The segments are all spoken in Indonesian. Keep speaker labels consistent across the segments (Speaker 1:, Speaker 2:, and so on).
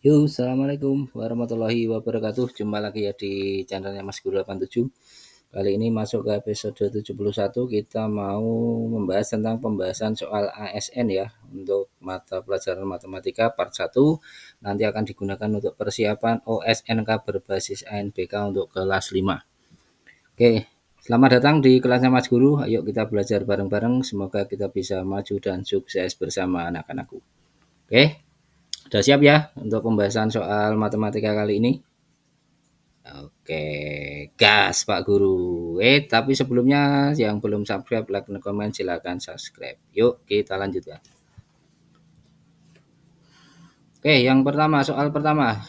Speaker 1: Yo, assalamualaikum warahmatullahi wabarakatuh. Jumpa lagi ya di channelnya Mas Guru 87. Kali ini masuk ke episode 71. Kita mau membahas tentang pembahasan soal ASN ya untuk mata pelajaran matematika part 1. Nanti akan digunakan untuk persiapan OSNK berbasis ANBK untuk kelas 5. Oke, selamat datang di kelasnya Mas Guru. Ayo kita belajar bareng-bareng. Semoga kita bisa maju dan sukses bersama anak-anakku. Oke. Sudah siap ya untuk pembahasan soal matematika kali ini? Oke, gas Pak Guru. Tapi sebelumnya yang belum subscribe, like, dan komen silahkan subscribe. Yuk kita lanjutkan. Oke, yang pertama, soal pertama.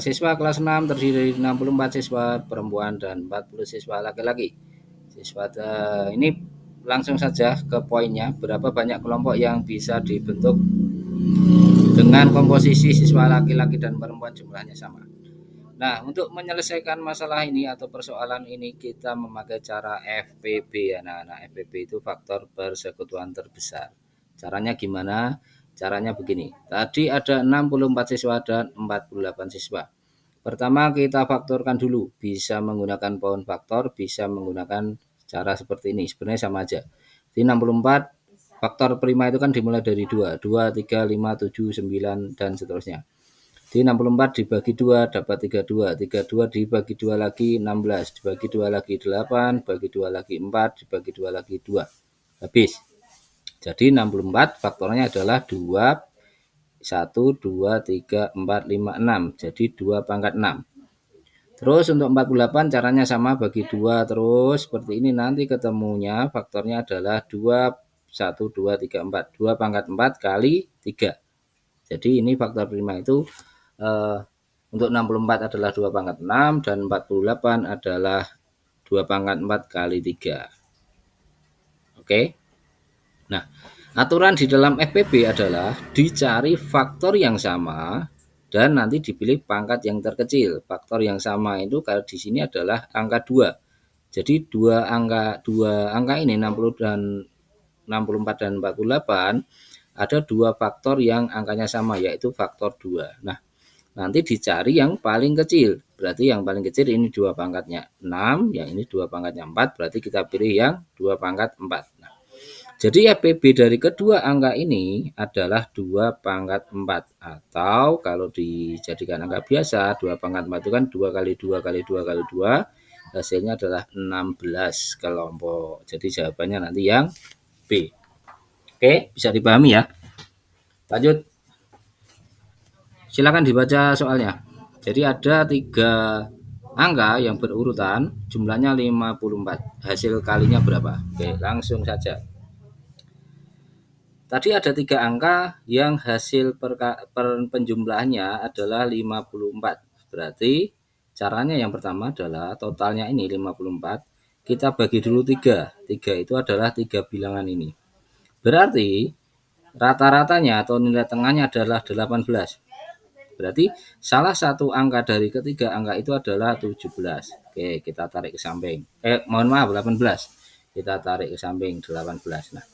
Speaker 1: Siswa kelas 6 terdiri dari 64 siswa perempuan dan 40 siswa laki-laki. Siswa ini langsung saja ke poinnya. Berapa banyak kelompok yang bisa dibentuk dengan komposisi siswa laki-laki dan perempuan jumlahnya sama. Nah, untuk menyelesaikan masalah ini atau persoalan ini kita memakai cara FPB ya. Nah, FPB itu faktor persekutuan terbesar. Caranya gimana? Caranya begini. Tadi ada 64 siswa dan 48 siswa. Pertama kita faktorkan dulu. Bisa menggunakan pound faktor, bisa menggunakan cara seperti ini. Sebenarnya sama aja. Di 64 faktor prima itu kan dimulai dari 2. 2, 3, 5, 7, 9 dan seterusnya. Di 64 dibagi 2 dapat 32. 32 dibagi 2 lagi 16. Dibagi 2 lagi 8. Dibagi 2 lagi 4. Dibagi 2 lagi 2. Habis. Jadi 64 faktornya adalah 2, 1, 2, 3, 4, 5, 6. Jadi 2 pangkat 6. Terus untuk 48 caranya sama, bagi 2 terus seperti ini. Nanti ketemunya faktornya adalah 2, 1, 2, 3, 4. 2 pangkat 4 kali 3. Jadi ini faktor prima itu untuk 64 adalah 2 pangkat 6 dan 48 adalah 2 pangkat 4 kali 3. Oke. Nah, aturan di dalam FPB adalah dicari faktor yang sama dan nanti dipilih pangkat yang terkecil. Faktor yang sama itu kalau di sini adalah angka 2. Jadi dua angka ini 60 dan 64 dan 48 ada dua faktor yang angkanya sama, yaitu faktor 2. Nah, nanti dicari yang paling kecil. Berarti yang paling kecil ini 2 pangkatnya 6, yang ini 2 pangkatnya 4, berarti kita pilih yang 2 pangkat 4. Nah, jadi FPB dari kedua angka ini adalah 2 pangkat 4. Atau kalau dijadikan angka biasa, 2 pangkat 4 itu kan 2 kali 2 kali 2 kali 2, hasilnya adalah 16 kelompok. Jadi jawabannya nanti yang B. Oke, bisa dipahami ya. Lanjut. Silakan dibaca soalnya. Jadi ada 3 angka yang berurutan, jumlahnya 54. Hasil kalinya berapa? Oke, langsung saja. Tadi ada 3 angka yang hasil penjumlahnya adalah 54. Berarti caranya yang pertama adalah totalnya ini 54. Kita bagi dulu 3. 3 itu adalah 3 bilangan ini. Berarti rata-ratanya atau nilai tengahnya adalah 18. Berarti salah satu angka dari ketiga angka itu adalah 17. Oke, kita tarik ke samping. Mohon maaf, 18. Kita tarik ke samping 18. Nah,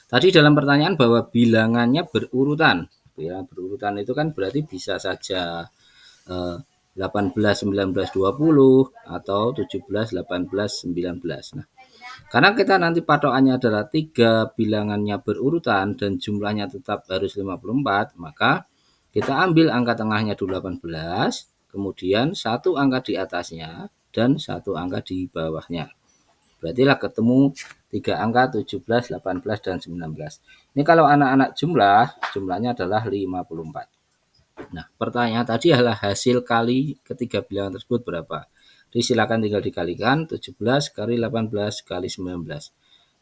Speaker 1: tadi dalam pertanyaan bahwa bilangannya berurutan. Ya, berurutan itu kan berarti bisa saja 18, 19, 20 atau 17, 18, 19. Nah, karena kita nanti patokannya adalah 3 bilangannya berurutan dan jumlahnya tetap harus 54, maka kita ambil angka tengahnya 18, kemudian satu angka di atasnya dan satu angka di bawahnya. Berarti lah ketemu 3 angka 17, 18, dan 19. Ini kalau anak-anak jumlahnya adalah 54. Nah, pertanyaan tadi adalah hasil kali ketiga bilangan tersebut berapa? Jadi silakan tinggal dikalikan 17 kali 18 kali 19.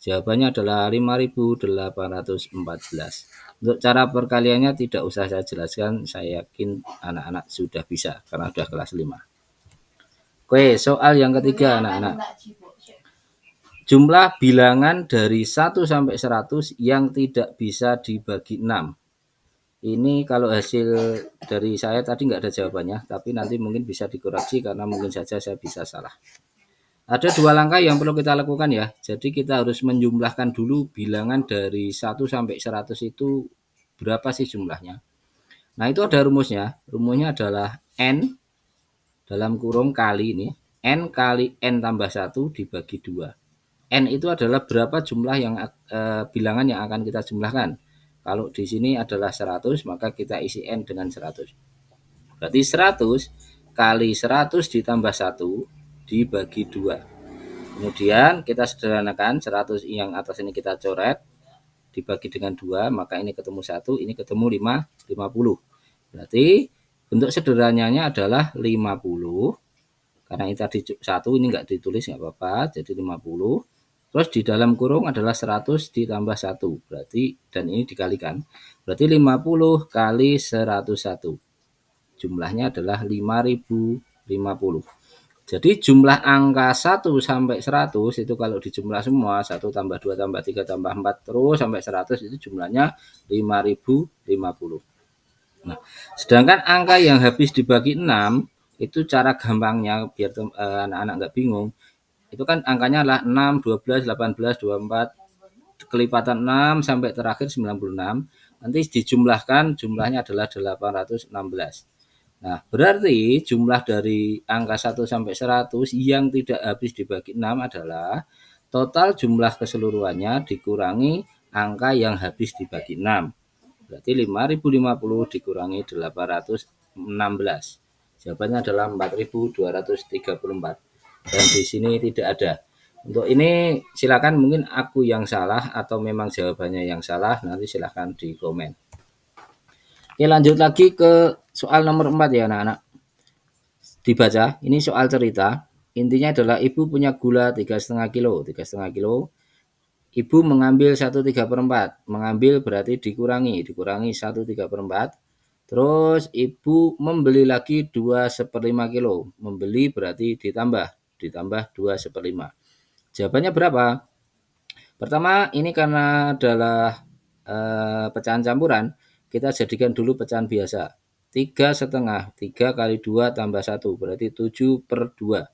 Speaker 1: Jawabannya adalah 5.814. Untuk cara perkaliannya tidak usah saya jelaskan, saya yakin anak-anak sudah bisa karena sudah kelas 5. Oke, soal yang ketiga anak-anak. Jumlah bilangan dari 1 sampai 100 yang tidak bisa dibagi 6. Ini kalau hasil dari saya tadi nggak ada jawabannya, tapi nanti mungkin bisa dikoreksi karena mungkin saja saya bisa salah. Ada 2 langkah yang perlu kita lakukan ya. Jadi kita harus menjumlahkan dulu bilangan dari 1 sampai 100 itu berapa sih jumlahnya. Nah, itu ada rumusnya. Rumusnya adalah N dalam kurung kali ini. N kali N tambah 1 dibagi 2. N itu adalah berapa jumlah yang bilangan yang akan kita jumlahkan. Kalau di sini adalah 100, maka kita isi N dengan 100. Berarti 100 kali 100 ditambah 1 dibagi 2. Kemudian kita sederhanakan, 100 yang atas ini kita coret, dibagi dengan 2, maka ini ketemu 1, ini ketemu 50. Berarti bentuk sederhananya adalah 50. Karena ini tadi 1, ini enggak ditulis, enggak apa-apa, jadi 50. Terus di dalam kurung adalah 100 ditambah 1. Berarti, dan ini dikalikan. Berarti 50 kali 101. Jumlahnya adalah 5050. Jadi jumlah angka 1 sampai 100 itu kalau dijumlah semua, 1 tambah 2 tambah 3 tambah 4 terus sampai 100 itu jumlahnya 5050. Nah, sedangkan angka yang habis dibagi 6 itu cara gampangnya biar anak-anak nggak bingung. Itu kan angkanya adalah 6, 12, 18, 24, kelipatan 6 sampai terakhir 96. Nanti dijumlahkan, jumlahnya adalah 816. Nah, berarti jumlah dari angka 1 sampai 100 yang tidak habis dibagi 6 adalah total jumlah keseluruhannya dikurangi angka yang habis dibagi 6. Berarti 5050 dikurangi 816. Jawabannya adalah 4234. Dan di sini tidak ada. Untuk ini silakan, mungkin aku yang salah atau memang jawabannya yang salah, nanti silakan di komen. Oke, lanjut lagi ke soal nomor 4 ya anak-anak. Dibaca, ini soal cerita. Intinya adalah ibu punya gula 3,5 kilo. 3,5 kilo. Ibu mengambil 1/3/4. Mengambil berarti dikurangi 1/3/4. Terus ibu membeli lagi 2/1/5 kilo. Membeli berarti ditambah 2/1/5. Jawabannya berapa? Pertama, ini karena adalah pecahan campuran, kita jadikan dulu pecahan biasa. 3,5. 3 kali 2 tambah 1 berarti 7/2.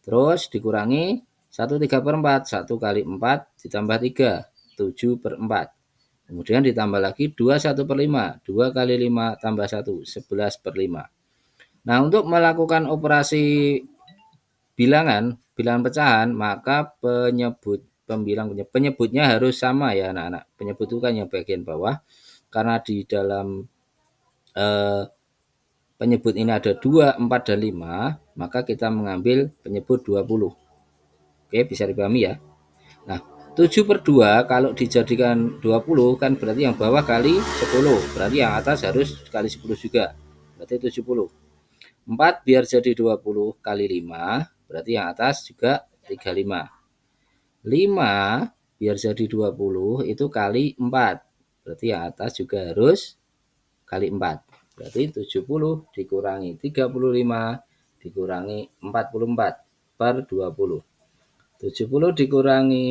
Speaker 1: Terus dikurangi 1/3/4. 1 kali 4 ditambah 3. 7/4. Kemudian ditambah lagi 21/5. 2 kali 5 tambah 1. 11/5. Nah, untuk melakukan operasi bilangan pecahan, maka penyebutnya harus sama ya anak-anak. Penyebut itu kan yang bagian bawah. Karena di dalam penyebut ini ada 2, 4, dan 5, maka kita mengambil penyebut 20. Oke, bisa dipahami ya. Nah, 7/2 kalau dijadikan 20 kan berarti yang bawah kali 10. Berarti yang atas harus kali 10 juga. Berarti 70. 4 biar jadi 20 kali 5, berarti yang atas juga 35. 5 biar jadi 20 itu kali 4. Berarti yang atas juga harus kali 4. Berarti 70 dikurangi 35 dikurangi 44/20. 70 dikurangi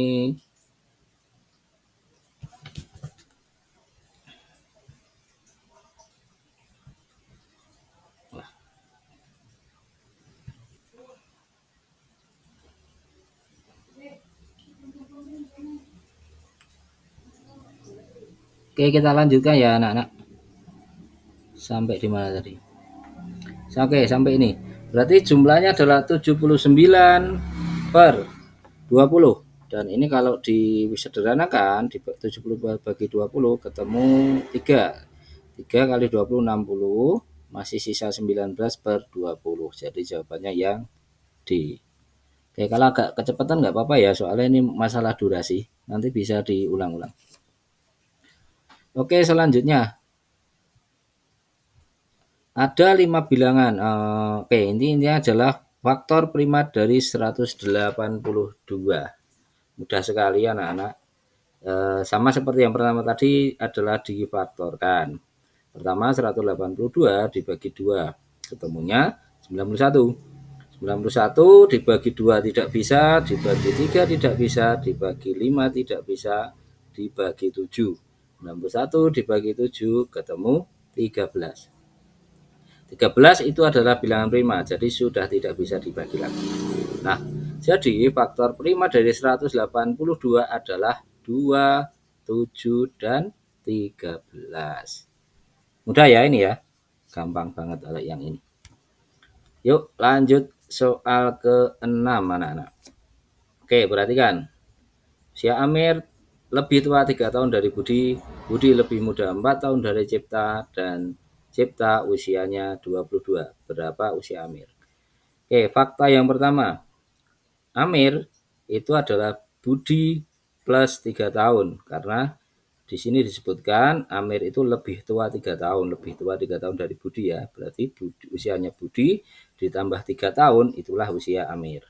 Speaker 1: Oke, kita lanjutkan ya anak-anak. Sampai di mana tadi? Oke, sampai ini. Berarti jumlahnya adalah 79/20. Dan ini kalau disederhanakan, di 70 bagi 20 ketemu 3. 3 kali 20, 60. Masih sisa 19/20. Jadi jawabannya yang D. Oke, kalau agak kecepatan nggak apa-apa ya, soalnya ini masalah durasi. Nanti bisa diulang-ulang. Oke, selanjutnya. Ada 5 bilangan. Oke, intinya adalah faktor prima dari 182. Mudah sekali anak-anak. Sama seperti yang pertama tadi adalah difaktorkan. Pertama 182 dibagi 2. Ketemunya 91. 91 dibagi 2 tidak bisa, dibagi 3 tidak bisa, dibagi 5 tidak bisa, dibagi 7. 91 dibagi 7 ketemu 13. 13 itu adalah bilangan prima, jadi sudah tidak bisa dibagi lagi. Nah, jadi faktor prima dari 182 adalah 2, 7, dan 13. Mudah ya ini ya. Gampang banget kalau yang ini. Yuk lanjut soal ke-6 anak-anak. Oke, perhatikan. Usia Amir lebih tua 3 tahun dari Budi. Budi lebih muda 4 tahun dari Cipta. Dan Cipta usianya 22. Berapa usia Amir? Oke, fakta yang pertama. Amir itu adalah Budi plus 3 tahun. Karena di sini disebutkan Amir itu lebih tua 3 tahun. Lebih tua 3 tahun dari Budi ya. Berarti usianya Budi ditambah 3 tahun itulah usia Amir.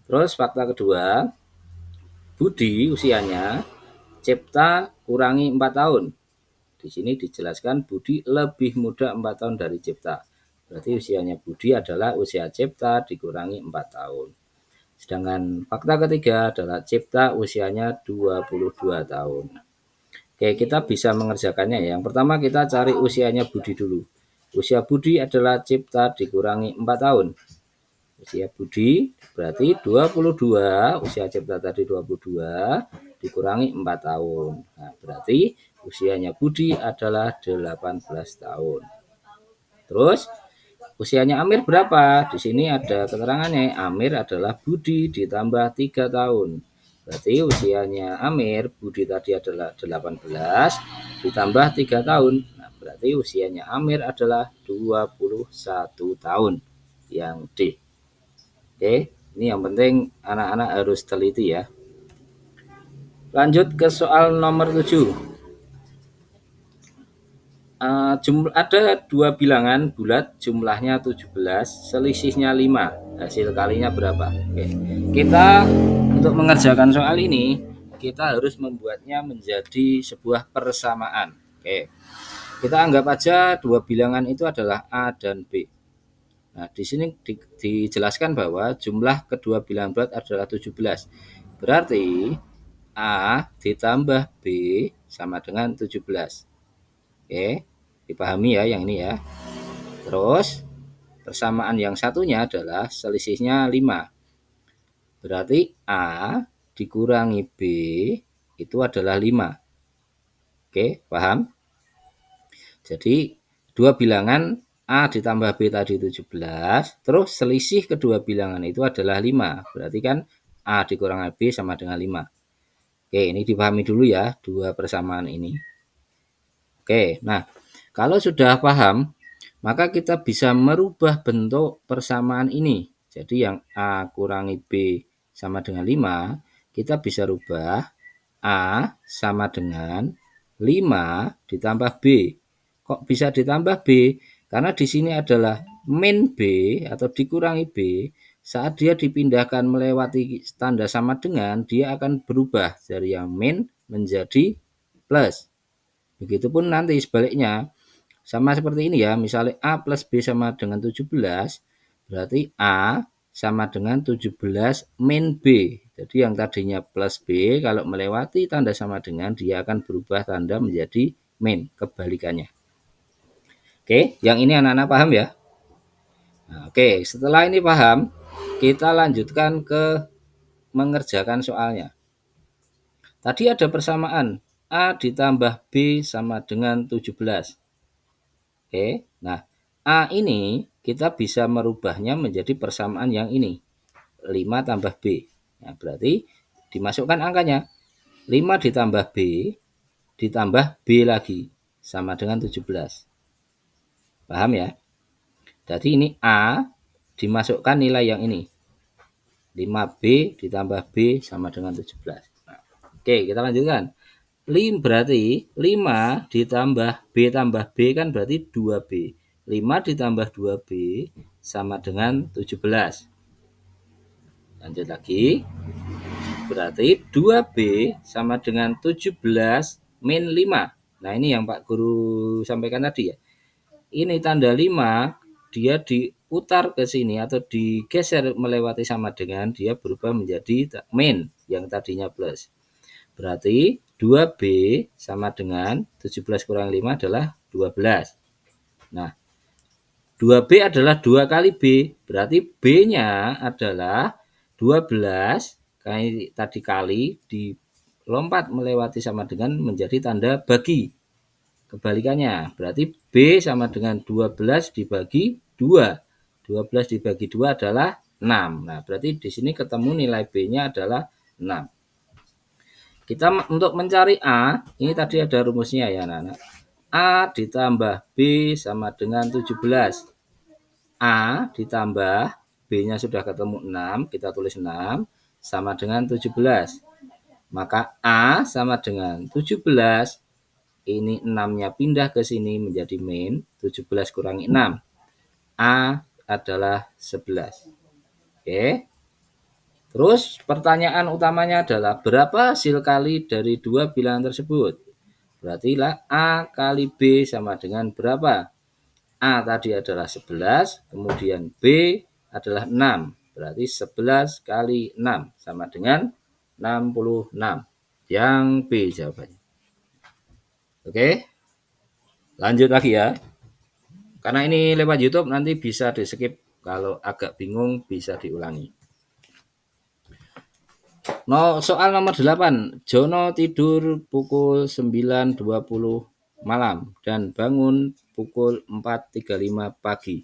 Speaker 1: Terus fakta kedua, Budi usianya Cipta kurangi 4 tahun. Di sini dijelaskan Budi lebih muda 4 tahun dari Cipta. Berarti usianya Budi adalah usia Cipta dikurangi 4 tahun. Sedangkan fakta ketiga adalah Cipta usianya 22 tahun. Oke, kita bisa mengerjakannya ya. Yang pertama kita cari usianya Budi dulu. Usia Budi adalah Cipta dikurangi 4 tahun. Usia Budi berarti 22, usia Cipta tadi 22 dikurangi 4 tahun. Nah, berarti usianya Budi adalah 18 tahun. Terus usianya Amir berapa? Di sini ada keterangannya. Amir adalah Budi ditambah 3 tahun. Berarti usianya Amir, Budi tadi adalah 18 ditambah 3 tahun. Nah, berarti usianya Amir adalah 21 tahun. Yang D. Oke, ini yang penting anak-anak harus teliti ya. Lanjut ke soal nomor 7. Ada dua bilangan bulat jumlahnya 17, selisihnya 5. Hasil kalinya berapa? Oke. Kita untuk mengerjakan soal ini, kita harus membuatnya menjadi sebuah persamaan. Oke. Kita anggap aja dua bilangan itu adalah A dan B. Nah, di sini dijelaskan bahwa jumlah kedua bilangan bulat adalah 17. Berarti A ditambah B sama dengan 17. Oke, dipahami ya yang ini ya. Terus persamaan yang satunya adalah selisihnya 5. Berarti A dikurangi B itu adalah 5. Oke, paham? Jadi dua bilangan A ditambah B tadi 17, terus selisih kedua bilangan itu adalah 5. Berarti kan A dikurangi B sama dengan 5. Oke, ini dipahami dulu ya, dua persamaan ini. Oke, nah kalau sudah paham, maka kita bisa merubah bentuk persamaan ini. Jadi yang A kurangi B sama dengan 5, kita bisa rubah A sama dengan 5 ditambah B. Kok bisa ditambah B? Karena di sini adalah min B atau dikurangi B. Saat dia dipindahkan melewati tanda sama dengan, dia akan berubah dari yang min menjadi plus. Begitupun nanti sebaliknya. Sama seperti ini ya, misalnya A plus B sama dengan 17, berarti A sama dengan 17 min B. Jadi yang tadinya plus B, kalau melewati tanda sama dengan, dia akan berubah tanda menjadi min, kebalikannya. Oke, yang ini anak-anak paham ya? Nah, oke, setelah ini paham, kita lanjutkan ke mengerjakan soalnya. Tadi ada persamaan, A ditambah B sama dengan 17. Oke, nah A ini kita bisa merubahnya menjadi persamaan yang ini. 5 tambah B. Nah, berarti dimasukkan angkanya. 5 ditambah B ditambah B lagi. Sama dengan 17. Paham ya? Jadi ini A dimasukkan nilai yang ini. 5B ditambah B sama dengan 17. Nah, oke, kita lanjutkan. Berarti 5 ditambah B tambah B kan berarti 2B. 5 ditambah 2B sama dengan 17. Lanjut lagi. Berarti 2B sama dengan 17 min 5. Nah, ini yang Pak Guru sampaikan tadi ya. Ini tanda 5 dia diputar ke sini atau digeser melewati sama dengan, dia berubah menjadi min yang tadinya plus. Berarti 2B sama dengan 17 kurang 5 adalah 12. Nah, 2B adalah 2 kali B. Berarti B-nya adalah 12. Kayak tadi kali dilompat melewati sama dengan menjadi tanda bagi. kebalikannya. Berarti B sama dengan 12 dibagi 2. 12 dibagi 2 adalah 6. Nah, berarti di sini ketemu nilai B-nya adalah 6. Kita untuk mencari A, ini tadi ada rumusnya ya anak-anak. A ditambah B sama dengan 17. A ditambah B-nya sudah ketemu 6, kita tulis 6 sama dengan 17. Maka A sama dengan 17. Ini 6-nya pindah ke sini menjadi min, 17 kurangi 6. A adalah 11. Oke. Terus pertanyaan utamanya adalah berapa hasil kali dari dua bilangan tersebut? Berarti lah A kali B sama dengan berapa? A tadi adalah 11, kemudian B adalah 6. Berarti 11 kali 6 sama dengan 66. Yang B jawabannya. Oke. Lanjut lagi ya. Karena ini lewat YouTube nanti bisa di skip. Kalau agak bingung bisa diulangi. Soal nomor 8. Jono tidur pukul 9.20 malam dan bangun pukul 4.35 pagi.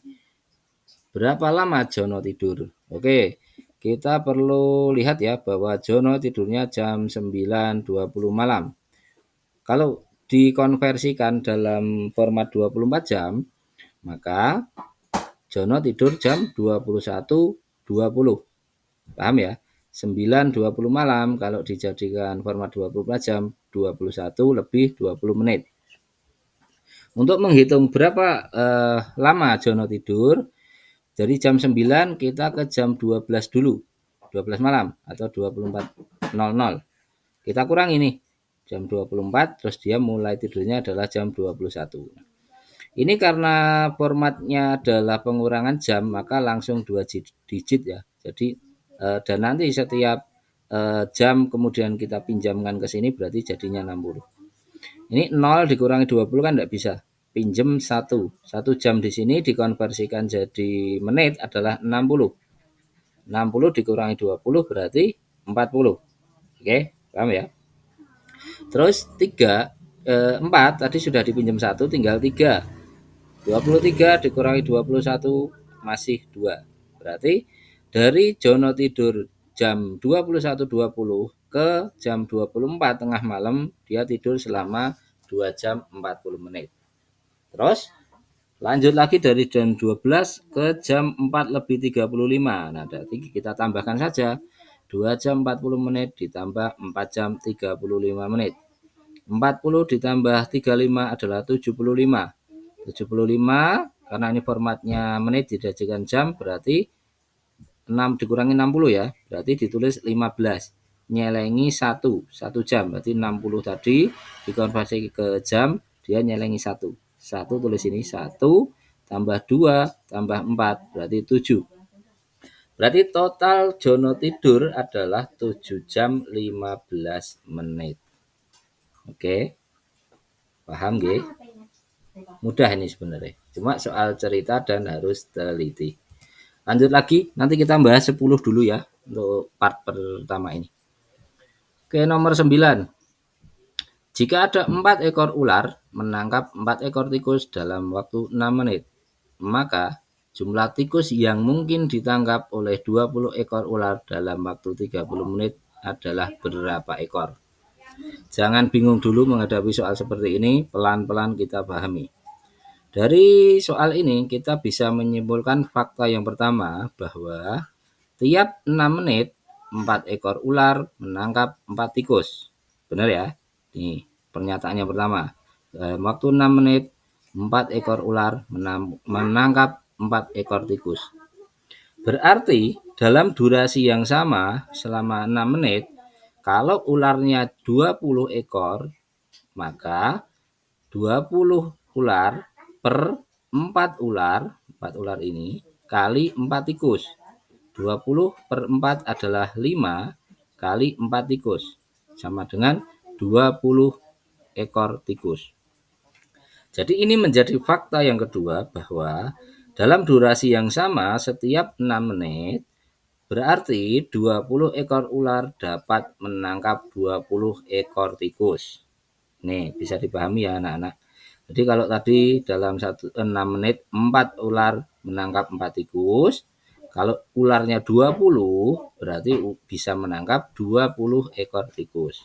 Speaker 1: Berapa lama Jono tidur? Oke, kita perlu lihat ya bahwa Jono tidurnya jam 9.20 malam. Kalau dikonversikan dalam format 24 jam, maka Jono tidur jam 21.20. Paham ya? 9.20 malam kalau dijadikan format 24 jam, 21 lebih 20 menit. Untuk menghitung berapa lama Jono tidur, jadi jam 9 kita ke jam 12 dulu. 12 malam atau 24.00. Kita kurang ini. Jam 24 terus dia mulai tidurnya adalah jam 21. Ini karena formatnya adalah pengurangan jam, maka langsung 2 digit ya. Jadi dan nanti setiap jam kemudian kita pinjamkan ke sini berarti jadinya 60. Ini 0 dikurangi 20 kan tidak bisa. Pinjam 1. 1 jam di sini dikonversikan jadi menit adalah 60. 60 dikurangi 20 berarti 40. Oke, paham ya? Terus 4 tadi sudah dipinjam 1, tinggal 3. 23 dikurangi 21 masih 2. Berarti dari Jono tidur jam 21.20 ke jam 24 tengah malam dia tidur selama 2 jam 40 menit. Terus lanjut lagi dari jam 12 ke jam 4 lebih 35. Nah, berarti kita tambahkan saja 2 jam 40 menit ditambah 4 jam 35 menit. 40 ditambah 35 adalah 75. 75 karena ini formatnya menit dijadikan jam berarti 6 dikurangi 60 ya. Berarti ditulis 15. Nyelengi 1 jam. Berarti 60 tadi dikonversi ke jam dia nyelengi 1. 1 tulis ini 1 tambah 2 tambah 4 berarti 7. Berarti total Jono tidur adalah 7 jam 15 menit. Oke. Paham nggih? Mudah ini sebenarnya. Cuma soal cerita dan harus teliti. Lanjut lagi, nanti kita bahas 10 dulu ya untuk part pertama ini. Oke, nomor 9. Jika ada 4 ekor ular menangkap 4 ekor tikus dalam waktu 6 menit, maka jumlah tikus yang mungkin ditangkap oleh 20 ekor ular dalam waktu 30 menit adalah berapa ekor? Jangan bingung dulu menghadapi soal seperti ini, pelan-pelan kita pahami. Dari soal ini kita bisa menyimpulkan fakta yang pertama bahwa tiap 6 menit 4 ekor ular menangkap 4 tikus. Benar ya? Ini pernyataan yang pertama. Dalam waktu 6 menit 4 ekor ular menangkap 4 ekor tikus. Berarti dalam durasi yang sama selama 6 menit kalau ularnya 20 ekor maka 20 ular per 4 ular ini kali 4 tikus. 20 per 4 adalah 5 kali 4 tikus. Sama dengan 20 ekor tikus. Jadi ini menjadi fakta yang kedua bahwa dalam durasi yang sama setiap 6 menit berarti 20 ekor ular dapat menangkap 20 ekor tikus. Nih, bisa dipahami ya anak-anak. Jadi kalau tadi dalam 6 menit 4 ular menangkap 4 tikus. Kalau ularnya 20 berarti bisa menangkap 20 ekor tikus.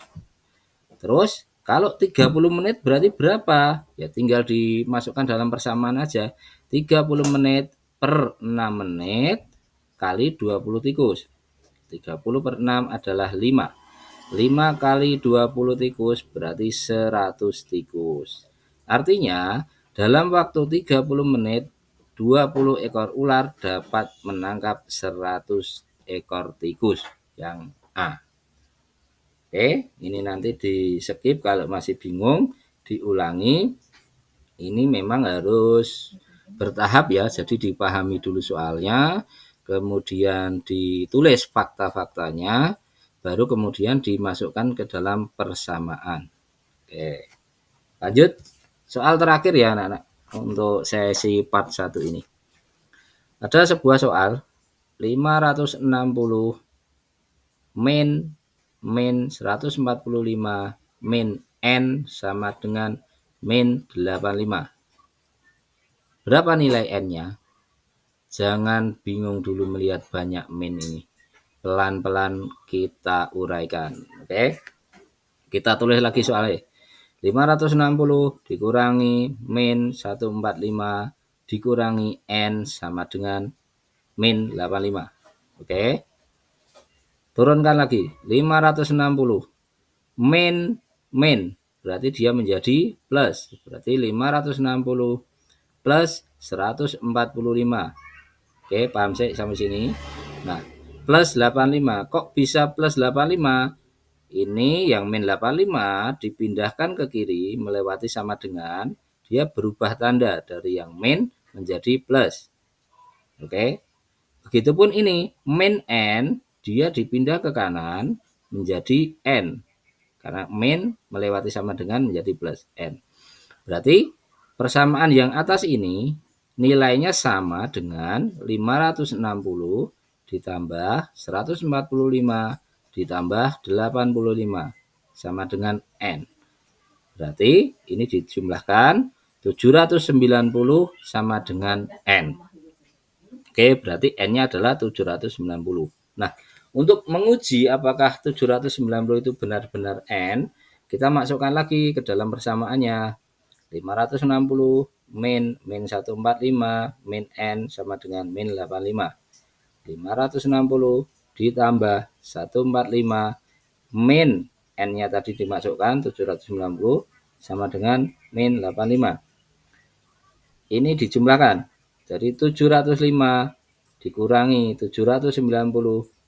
Speaker 1: Terus kalau 30 menit berarti berapa? Ya tinggal dimasukkan dalam persamaan aja. 30 menit per 6 menit kali 20 tikus. 30 per 6 adalah 5. 5 kali 20 tikus berarti 100 tikus. Artinya dalam waktu 30 menit 20 ekor ular dapat menangkap 100 ekor tikus yang A. Oke, ini nanti di skip kalau masih bingung, diulangi. Ini memang harus bertahap ya, jadi dipahami dulu soalnya, kemudian ditulis fakta-faktanya, baru kemudian dimasukkan ke dalam persamaan. Oke, lanjut. Soal terakhir ya anak-anak untuk sesi part 1 ini. Ada sebuah soal 560 min 145 min n sama dengan min 85. Berapa nilai n-nya? Jangan bingung dulu melihat banyak min ini. Pelan-pelan kita uraikan. Oke. Kita tulis lagi soalnya. 560 dikurangi min 145 dikurangi n sama dengan min 85. Oke. Turunkan lagi. 560 min berarti dia menjadi plus. Berarti 560 plus 145. Oke, paham sih sampai sini? Nah, plus 85. Kok bisa plus 85? Ini yang min 85 dipindahkan ke kiri melewati sama dengan, dia berubah tanda dari yang min menjadi plus. Oke. Begitupun ini, min n dia dipindah ke kanan menjadi n. Karena min melewati sama dengan menjadi plus n. Berarti persamaan yang atas ini nilainya sama dengan 560 ditambah 145 ditambah 85 sama dengan n. Berarti ini dijumlahkan 790 sama dengan n. Oke, berarti n-nya adalah 790. Nah, untuk menguji apakah 790 itu benar-benar n, kita masukkan lagi ke dalam persamaannya. 560 min 145 min n sama dengan min 85. 560 ditambah 145 min n-nya tadi dimasukkan 790 sama dengan min 85. Ini dijumlahkan. Jadi 705 dikurangi 790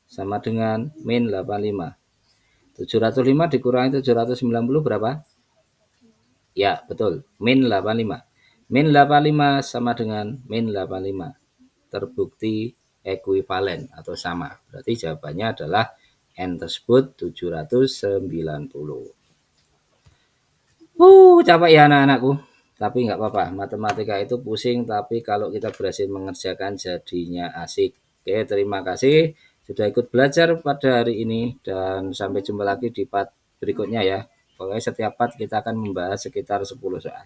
Speaker 1: sama dengan min 85. 705 dikurangi 790 berapa? Ya, betul. Min 85. Min 85 sama dengan min 85. Terbukti ekuivalen atau sama. Berarti jawabannya adalah n tersebut 790. Capek ya anak-anakku. Tapi nggak apa-apa. Matematika itu pusing, tapi kalau kita berhasil mengerjakan jadinya asik. Oke, terima kasih sudah ikut belajar pada hari ini dan sampai jumpa lagi di part berikutnya ya. Pokoknya setiap part kita akan membahas sekitar 10 soal.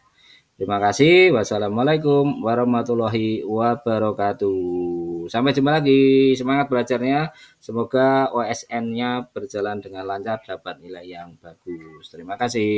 Speaker 1: Terima kasih. Wassalamualaikum warahmatullahi wabarakatuh. Sampai jumpa lagi. Semangat belajarnya. Semoga OSN-nya berjalan dengan lancar, dapat nilai yang bagus. Terima kasih.